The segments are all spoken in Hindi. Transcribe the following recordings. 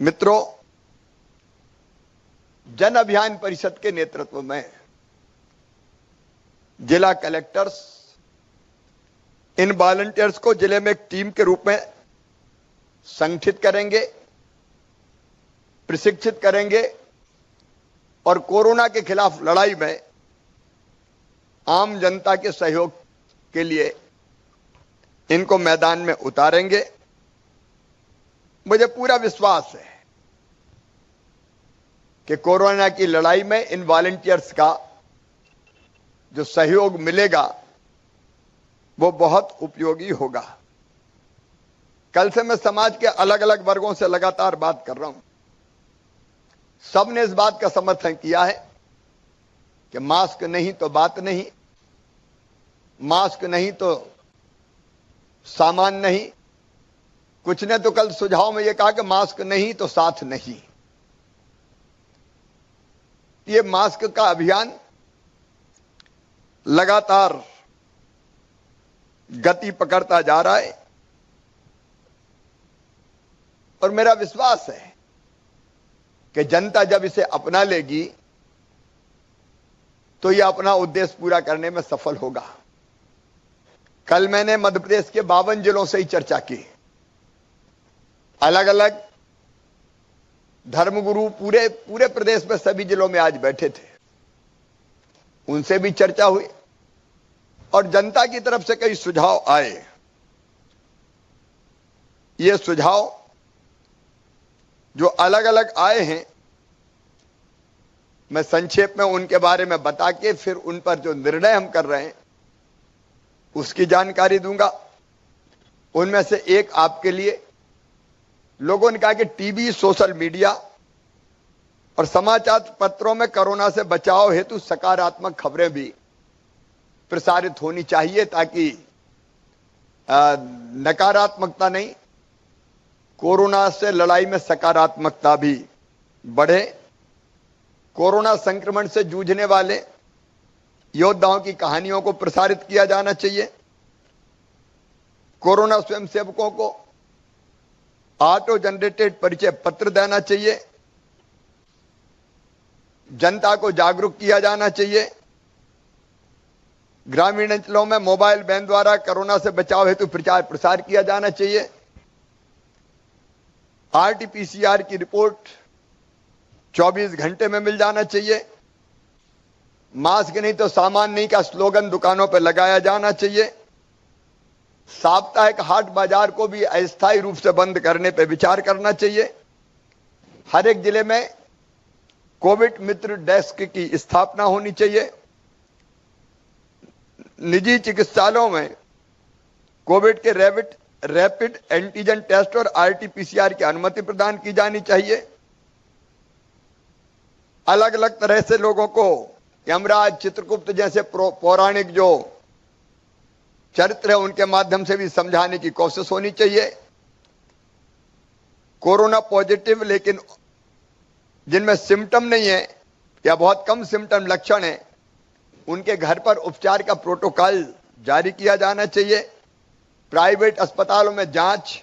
मित्रों, जन अभियान परिषद के नेतृत्व में जिला कलेक्टर्स इन वॉलंटियर्स को जिले में एक टीम के रूप में संगठित करेंगे, प्रशिक्षित करेंगे और कोरोना के खिलाफ लड़ाई में आम जनता के सहयोग के लिए इनको मैदान में उतारेंगे। मुझे पूरा विश्वास है कि कोरोना की लड़ाई में इन वॉलंटियर्स का जो सहयोग मिलेगा वो बहुत उपयोगी होगा। कल से मैं समाज के अलग अलग वर्गों से लगातार बात कर रहा हूं। सबने इस बात का समर्थन किया है कि मास्क नहीं तो बात नहीं, मास्क नहीं तो सामान नहीं। कुछ ने तो कल सुझाव में यह कहा कि मास्क नहीं तो साथ नहीं। ये मास्क का अभियान लगातार गति पकड़ता जा रहा है और मेरा विश्वास है कि जनता जब इसे अपना लेगी तो यह अपना उद्देश्य पूरा करने में सफल होगा। कल मैंने मध्य प्रदेश के 52 जिलों से ही चर्चा की। अलग अलग धर्मगुरु पूरे प्रदेश में सभी जिलों में आज बैठे थे, उनसे भी चर्चा हुई और जनता की तरफ से कई सुझाव आए। ये सुझाव जो अलग अलग आए हैं, मैं संक्षेप में उनके बारे में बता के फिर उन पर जो निर्णय हम कर रहे हैं उसकी जानकारी दूंगा। उनमें से एक आपके लिए, लोगों ने कहा कि टीवी, सोशल मीडिया और समाचार पत्रों में कोरोना से बचाव हेतु सकारात्मक खबरें भी प्रसारित होनी चाहिए ताकि नकारात्मकता नहीं, कोरोना से लड़ाई में सकारात्मकता भी बढ़े। कोरोना संक्रमण से जूझने वाले योद्धाओं की कहानियों को प्रसारित किया जाना चाहिए। कोरोना स्वयंसेवकों को ऑटो जनरेटेड परिचय पत्र देना चाहिए। जनता को जागरूक किया जाना चाहिए। ग्रामीण अंचलों में मोबाइल वैन द्वारा कोरोना से बचाव हेतु प्रचार प्रसार किया जाना चाहिए। आरटीपीसीआर की रिपोर्ट 24 घंटे में मिल जाना चाहिए। मास्क नहीं तो सामान नहीं का स्लोगन दुकानों पर लगाया जाना चाहिए। साप्ताहिक हाट बाजार को भी अस्थायी रूप से बंद करने पर विचार करना चाहिए। हर एक जिले में कोविड मित्र डेस्क की स्थापना होनी चाहिए। निजी चिकित्सालयों में कोविड के रैपिड एंटीजन टेस्ट और आरटीपीसीआर की अनुमति प्रदान की जानी चाहिए। अलग अलग तरह से लोगों को यमराज, चित्रगुप्त जैसे पौराणिक जो चरित्र है उनके माध्यम से भी समझाने की कोशिश होनी चाहिए। कोरोना पॉजिटिव लेकिन जिनमें सिम्टम नहीं है या बहुत कम सिम्टम लक्षण है, उनके घर पर उपचार का प्रोटोकॉल जारी किया जाना चाहिए। प्राइवेट अस्पतालों में जांच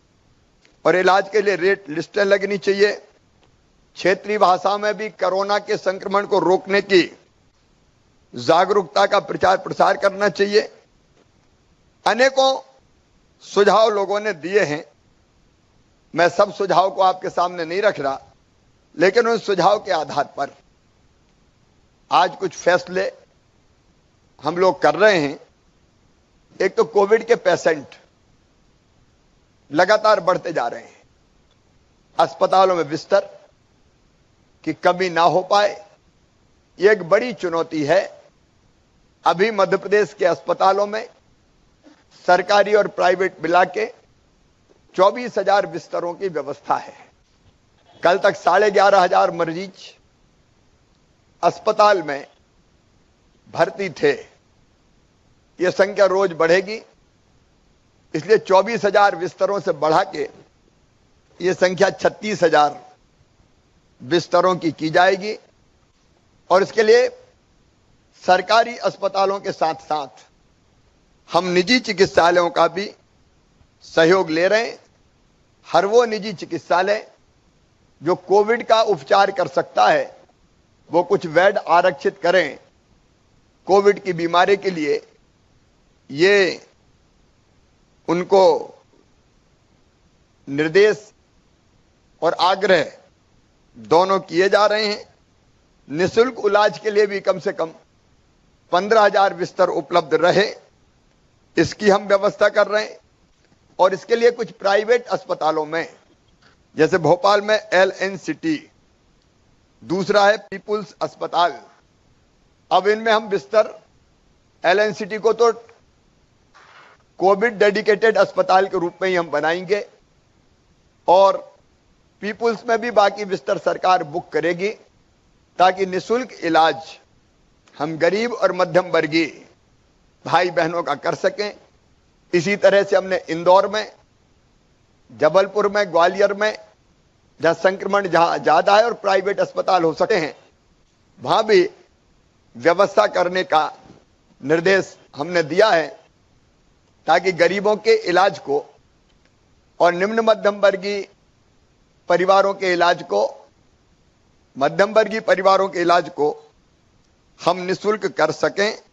और इलाज के लिए रेट लिस्टें लगनी चाहिए। क्षेत्रीय भाषा में भी कोरोना के संक्रमण को रोकने की जागरूकता का प्रचार प्रसार करना चाहिए। अनेकों सुझाव लोगों ने दिए हैं। मैं सब सुझाव को आपके सामने नहीं रख रहा, लेकिन उन सुझाव के आधार पर आज कुछ फैसले हम लोग कर रहे हैं। एक तो कोविड के पेशेंट लगातार बढ़ते जा रहे हैं। अस्पतालों में बिस्तर की कमी ना हो पाए, यह एक बड़ी चुनौती है। अभी मध्य प्रदेश के अस्पतालों में सरकारी और प्राइवेट मिला के 24,000 बिस्तरों की व्यवस्था है। कल तक 11,500 मरीज अस्पताल में भर्ती थे। यह संख्या रोज बढ़ेगी, इसलिए 24,000 बिस्तरों से बढ़ा के यह संख्या 36,000 बिस्तरों की जाएगी। और इसके लिए सरकारी अस्पतालों के साथ साथ हम निजी चिकित्सालयों का भी सहयोग ले रहे हैं। हर वो निजी चिकित्सालय जो कोविड का उपचार कर सकता है वो कुछ बेड आरक्षित करें कोविड की बीमारी के लिए। ये उनको निर्देश और आग्रह दोनों किए जा रहे हैं। निःशुल्क इलाज के लिए भी कम से कम 15,000 बिस्तर उपलब्ध रहे, इसकी हम व्यवस्था कर रहे हैं। और इसके लिए कुछ प्राइवेट अस्पतालों में, जैसे भोपाल में LNCT, दूसरा है पीपुल्स अस्पताल, अब इनमें हम बिस्तर LNCT को तो कोविड डेडिकेटेड अस्पताल के रूप में ही हम बनाएंगे और पीपुल्स में भी बाकी बिस्तर सरकार बुक करेगी ताकि निःशुल्क इलाज हम गरीब और मध्यम वर्गीय भाई बहनों का कर सकें। इसी तरह से हमने इंदौर में, जबलपुर में, ग्वालियर में, जहां संक्रमण जहां ज्यादा है और प्राइवेट अस्पताल हो सकते हैं, वहां भी व्यवस्था करने का निर्देश हमने दिया है ताकि गरीबों के इलाज को और निम्न मध्यम वर्गीय परिवारों के इलाज को, मध्यम वर्गीय परिवारों के इलाज को हम निःशुल्क कर सकें।